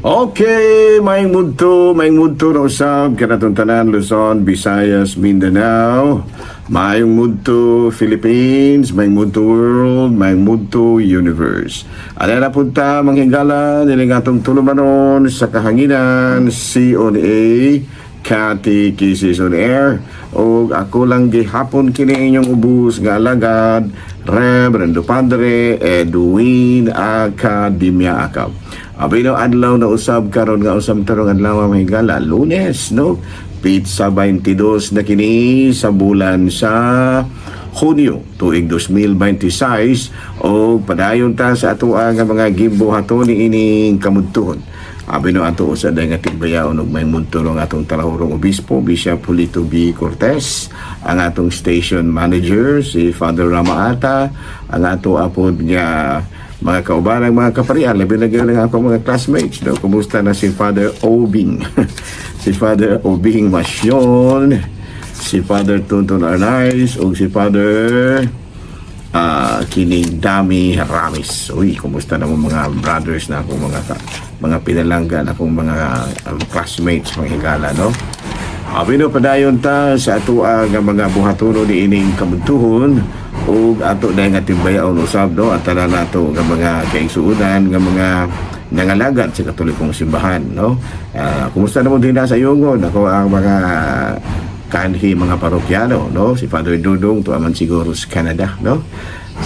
Okay, maing mudto na usab kanatong tanan Luzon, Visayas, Mindanao. Maayong mudto Philippines, maayong mudto world, maayong mudto universe. Ano na punta manghigala nilang atong tulumanon sa kahanginan CONA Kati Kisses on Air. O ako lang gihapon kini inyong ubus nga alagad Reverendo Padre Edwin Academia Akab. Abino adlaw na usab karon nga usab tarong adlaw mahigala Lunes, no? Pizza 22 na kini sa bulan sa Hunyo tuig 2026 o padayon ta sa ato nga mga gibuhaton ni ining kamudtuon. Abino ato sa nga tigbayaon og may munturong atong talahurong obispo Bishop Julito B. Cortez, ang atong station manager si Father Rama Ata, ang ato apod nga mga kaubanang mga kaparian, labi na gano'n ako mga classmates, no? Kumusta na si Father Obing si Father Obing Masyon, si Father Tonton Arnaiz o si Father Kining Dami Ramis. Uy, kumusta na mga brothers na akong mga pinalanggan akong mga classmates, mga higala, no? Abino padayon ta sa ato nga mga buhatuno ni ining kamuntuhon o ato na nga timbayaon usab, no? At tanan nato nga mga kaigsuunan nga mga nangalagad sa Katolikong simbahan, no? Kumusta naman din na sa yungon ako ang mga kanhi mga parokyano, no? Si Father Dudong tuaman siguro sa Canada, no?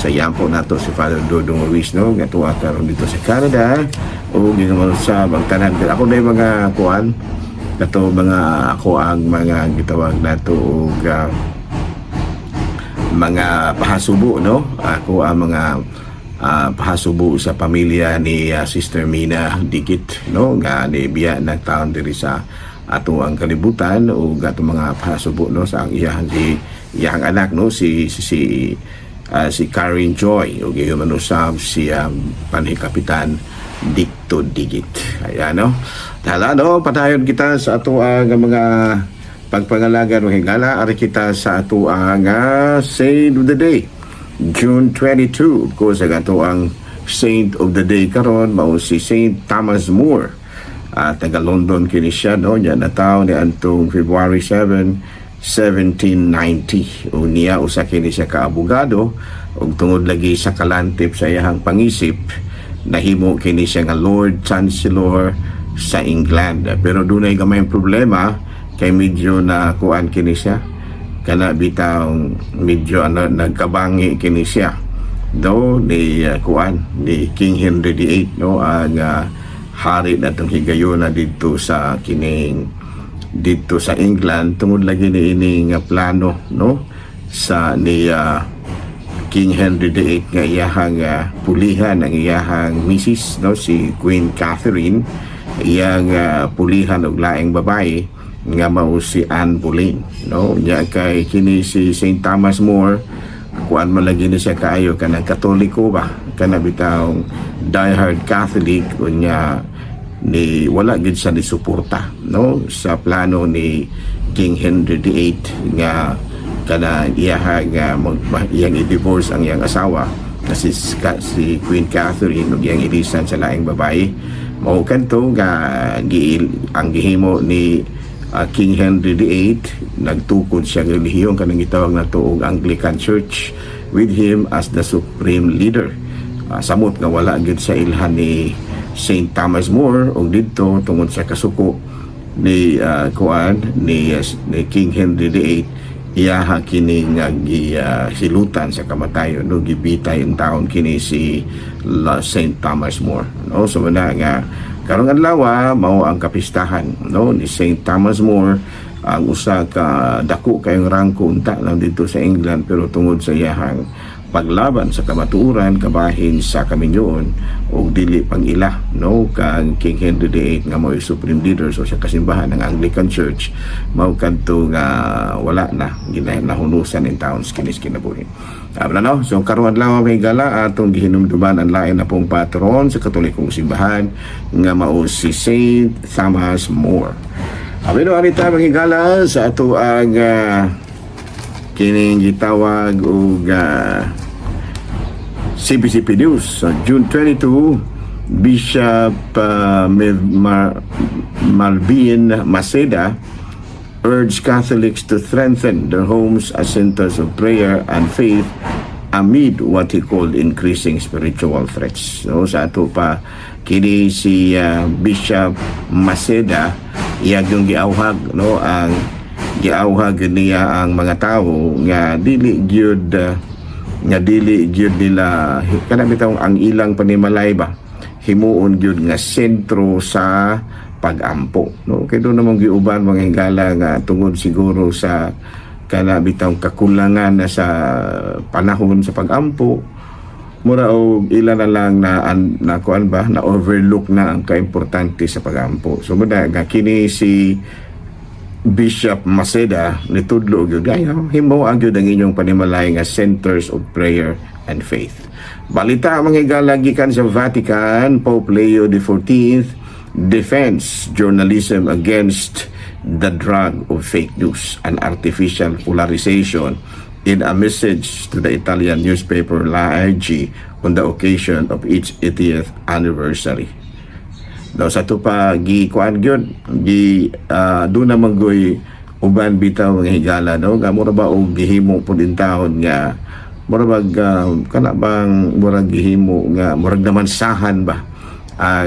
Sa yampo nato si Father Dudong Ruiz, no? Nga tuwa karon dito sa Canada o ginaman sa bangtanan ako na mga kuan kato mga ako ang mga gitawag nato og mga pahasubo, no? Ako ang mga pahasubo sa pamilya ni Sister Mina Dikit, no? Nga ni biya na taon diri sa ato ang kalibutan o ato mga pahasubo, no? Sa ang iyang anak, no? Si Karen Joy o giyon usab si panhi Kapitan Dicto Digit. Ayan, no? Tala, no? Padayon kita sa ato ang mga pagpangalagan o hingala. Ari kita sa ato ang Saint of the Day, June 22. Of course, ang ato ang Saint of the Day karon mao si Saint Thomas More. Taga London kini siya, no? Yan na taon ni antong February 7, 1790. O niya usa kini siya kaabogado ug tungod lagi sa kalantip sa iyang pangisip nahimo kini siya nga Lord Chancellor sa England. Pero dunay gamay problema kay medyo na kuan kini siya kana bitaw medyo nagkabangi kini siya do ni kuan ni King Henry VIII, no? Ang hari natong higayon na dito sa kining dito sa England tungod lagi ni ini nga plano, no? Sa ni King Henry VIII nga iyahang pulihan ang iyahang misis, no? Si Queen Catherine, iyang pulihan og laing babae nga mao si Anne Boleyn, no? Nya kay kini si Saint Thomas More kuan man lagi ni siya kaayo kanang Katoliko ba, kana bitaw diehard Catholic unya ni wala gid siya ni suporta, no? Sa plano ni King Henry VIII nga kana iyang i-divorce ang iyang asawa na si Queen Catherine ug iyang ilisan sa laing babae. Mao kanto nga ang gihimo ni King Henry VIII, nagtukod siya ng relihiyon kanang gitawag na tuog Anglican Church with him as the supreme leader. Samot nga wala gid sa ilhan ni Saint Thomas More og didto tungod sa kasuko ni King Henry VIII iyaha kini nga silutan sa kamatayon, no? Gibitay ang taon kini si Saint Thomas More, no? So na nga karong adlaw mao ang kapistahan, no? Ni Saint Thomas More, ang usa ka dako kayong rangko unta lang dito sa England, pero tungod sa iyahang paglaban sa kamatuoran kabahin sa kaminyoon o dili pang ila, no? Kang King Henry VIII nga mao supreme leader so sa kasimbahan ng Anglican Church mao kadto nga wala na ginahunusan in towns kinis kinabuhi. No? So karon adlaw may gala atong gihinumduman ang lain na pong patron sa Katolikong simbahan nga mao si Saint Thomas More. Abino anita magigala sa ato ang kining gitawag og CBCP News sa June 22 Bishop Malvin Maceda urged Catholics to strengthen their homes as centers of prayer and faith amid what he called increasing spiritual threats. So sa ato pa kini si Bishop Maceda iyag yung giawhag no ang giawhag niya ang mga tao nga dili gyud nila kana bitaw ang ilang panimalay ba himuon gyud nga sentro sa pag-ampo no kay do namang giuban mga higala nga tungod siguro sa kana bitaw kakulangan na sa panahon sa pag-ampo mura og ila na lang na kuan ba na overlook na ang kaimportante sa pag-ampo. So muna nga kini si Bishop Maceda nitudlo gyud gayo himo ang gyud ang inyong panimalay nga centers of prayer and faith. Balita mga higala gikan sa Vatican, Pope Leo XIV defends journalism against the drug of fake news and artificial polarization in a message to the Italian newspaper La AG on the occasion of its 80th anniversary. No, sa ito pa, kuan gyud doon naman goy uban bitaw ng higala, no? Nga mura ba o gihimo po din taon nga mura ba kana bang mura gihimo nga murag naman sahan ba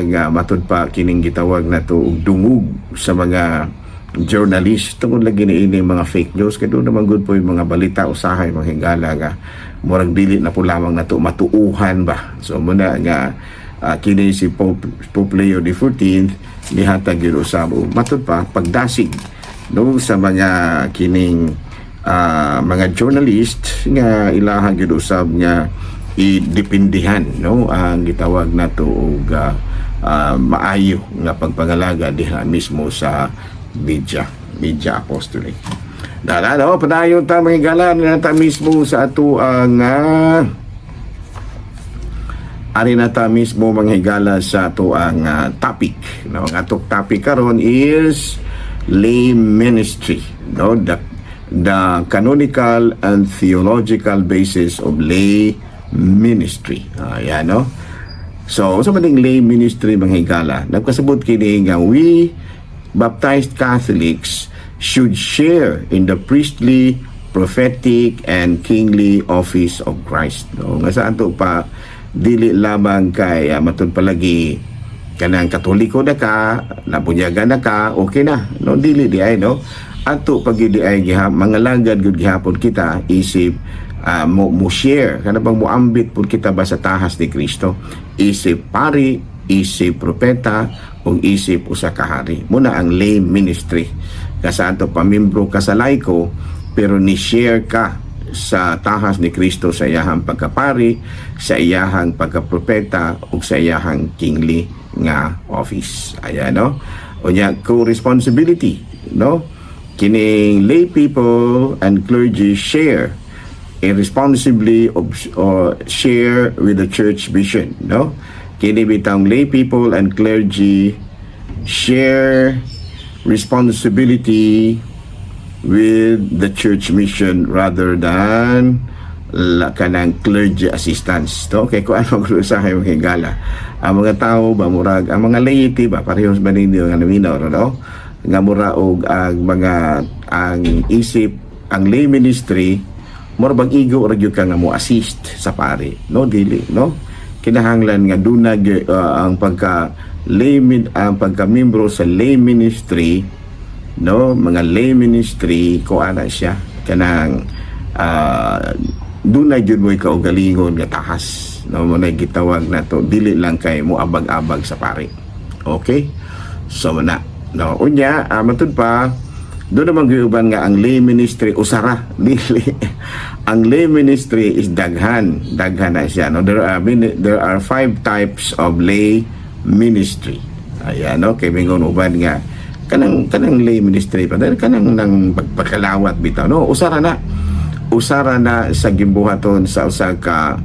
nga matud pa kining gitawag na to og dungog sa mga journalist tungod lagi ni ini mga fake news kay doon naman good po yung mga balita usahay mga higala nga murag dili na po lamang na to matuuhan ba. So muna nga kini si Pope Leo XIV nihatag yun usab matud pa pagdasig no sa mga kining mga journalist nga ilahang yun usab nga idepindihan no ang gitawag na to og maayo nga pagpangalaga diha mismo sa media apostolate. Dalano padayon ta mga higala na ta mismo sa ato ang ari na ta mismo mga higala sa ato ang topic no ang ato topic karon is lay ministry no the canonical and theological basis of lay ministry. Ayan no. So sa maning lay ministry mga higala nagkasabot kini nga we baptized Catholics should share in the priestly, prophetic, and kingly office of Christ. No? Nga saan to pa, dili lamang kay matud palagi kanang katoliko na ka, nabunyaga na ka, okay na. No? Dili di ay, no? Ato pag di ay mga langgad gud gihapon kita, isip mo share, kana bang moambit pud kita ba sa tahas ni Kristo, isip pari, isip propeta, o isip usa ka hari. Muna ang lay ministry. Kasaan to pamimbro ka sa laiko, pero ni-share ka sa tahas ni Kristo sa iyahang pagkapari, sa iyahang pagkapropeta, o sa iyahang kingly nga office. Ayan, no? O niya, co-responsibility, no? Kining lay people and clergy share irresponsibly or share with the church vision, no? Kini bitang lay people and clergy share responsibility with the church mission rather than kanang clergy assistance. To kay ko ano gusto sa mga higala. Ang mga tao ba murag ang mga laity ba parehas ba ninyo nga naminaw no? Nga mura og ang isip ang lay ministry mura bang igo ra gyud ka nga mo assist sa pare no dili no kinahanglan nga dunag ang ang pagka-membro sa lay ministry no mga lay ministry ko ana siya kanang dunay gyud mo kaugalingon nga tahas no mo na gitawag na to dili lang kay mo abag-abag sa pare. Okay, so na no unya matud pa doon naman giuban nga ang lay ministry usara dili ang lay ministry is daghan na siya no there are 5 types of lay ministry. Ayan no kay mingon uban nga kanang lay ministry pa dahil kanang nang pagpakalawat bitaw no usara na sa gimbuhaton sa usa ka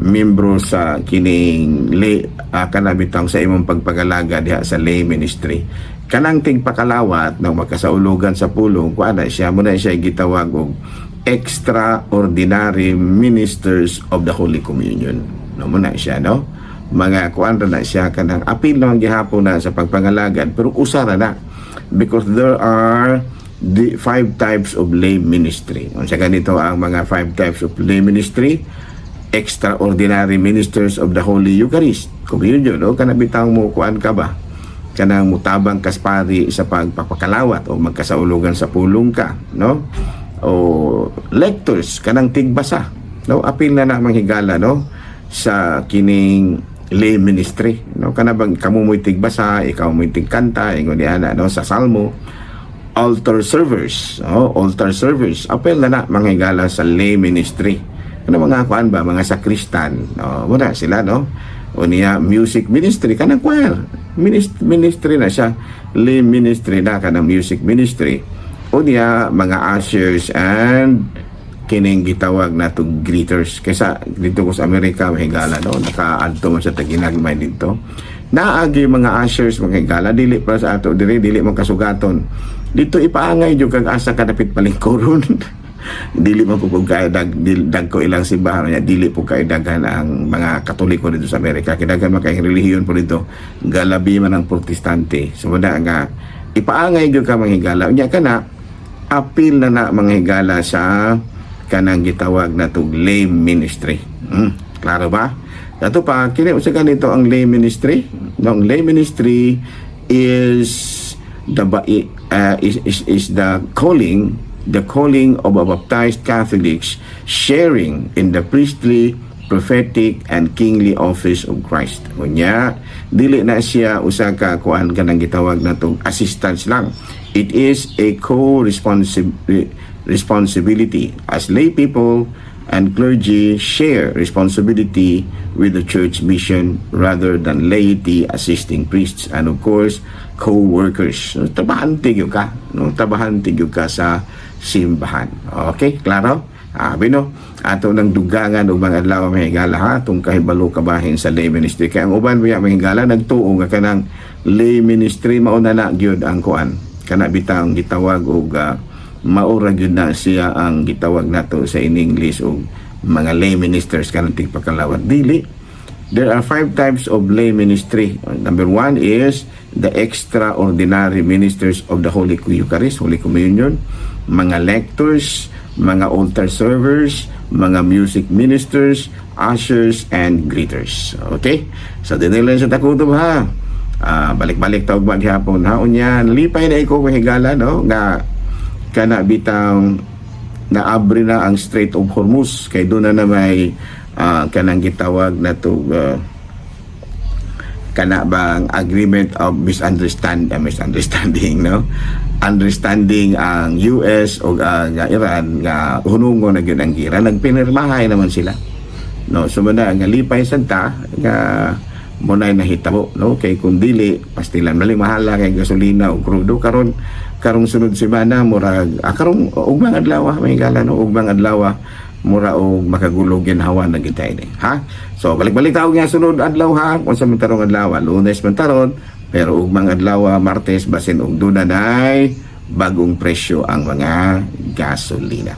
membro sa kining lay kanabitang sa imong pagpagalaga diha sa lay ministry kanang ting pakalawat nang makasaulugan sa pulong kuana siya muna siya gitawag og extraordinary ministers of the Holy Communion no muna siya no mga kuan ra na siya kanang apil naman gihapon na sa pagpangalagad, pero usara na because there are the 5 types of lay ministry. Unsa ganito ang mga 5 types of lay ministry? Extraordinary ministers of the Holy Eucharist. Communion, no? Kana bitaw mo kuan ka ba? Kanang mutabang kaspari sa pagpapakalawat o magkasaulugan sa pulong ka, no? O lectors kanang tigbasa, no? Apil na manghigala, no? Sa kining lay ministry, no? Kana bang kamo mo'y tigbasa, ikaw mo'y tigkanta, ingon ana, no? Sa salmo, altar servers, no? Altar servers, apil na manghigala sa lay ministry. Ano mga kuan ba, mga sakristan, no? Muna sila, no? O niya music ministry kanang choir ministry na siya, lay ministry na kanang music ministry. O niya mga ushers and kining gitawag na to greeters. Kaysa dito ko sa Amerika mahigala, no, nakaadto man sa taginagmay dito, naagi mga ushers mga higala dili para sa ato dili man kasugaton dito, ipaangay jud kag asa kadapit palingkuron. Dili man po kay dag ko ilang simbahan niya, dili po kay daghan ang mga Katoliko dito sa Amerika, kay daghan man kay relihiyon po dito, galabi man ang Protestante. So nga ipaangay jud ka manghigala unya kana apil na manghigala sa kanang gitawag na to lay ministry. Klaro ba? Dato pa kini usa ganito ang lay ministry. Ang lay ministry is the calling of a baptized Catholics sharing in the priestly, prophetic, and kingly office of Christ. Unya, dili na siya usa ka kuan kanang gitawag na tong assistance lang. It is a co-responsibility as lay people and clergy share responsibility with the church mission rather than laity assisting priests and of course co-workers. So, tabahan tigyo ka, no? Tabahan tigyo ka sa simbahan. Okay, klaro? Bino, ato nang dugangan og mga adlaw mahigala ha, tong kahibalo kabahin sa lay ministry. Kaya ang uban biya mahigala nagtuo nga kanang lay ministry mauna na gyud ang kuan. Kana bitang gitawag og maura gyud na siya ang gitawag nato sa in English og mga lay ministers kanang tigpakalawat. Dili. There are 5 types of lay ministry. Number 1 is the extraordinary ministers of the Holy Eucharist, Holy Communion, mga lectors, mga altar servers, mga music ministers, ushers, and greeters. Okay? So, dinilan sa takutob ha. Balik-balik tawag ba gihapon ha. Unya, nalipay na iko mahigala, no? Nga, kana bitang naabri na ang Strait of Hormuz. Kay doon na may kanang gitawag na to kana bang agreement of misunderstanding, no? Understanding ang US o Iran nga hunungo na gyud ang gira, nagpinirmahay naman sila, no? So man nga lipay santa nga munay nahitabo, no? Kay kung dili pastilan maling mahala kay gasolina o krudo karong sunod semana murag karong ugmang adlaw mahigala, no? Ugmang adlaw mura o makagulog ginhawa na kita ini, ha? So balik-balik taog nga sunod adlaw ha, kung sa mantarong adlaw, Lunes mantaron, pero ugmang adlaw Martes basin og dunay bagong presyo ang mga gasolina.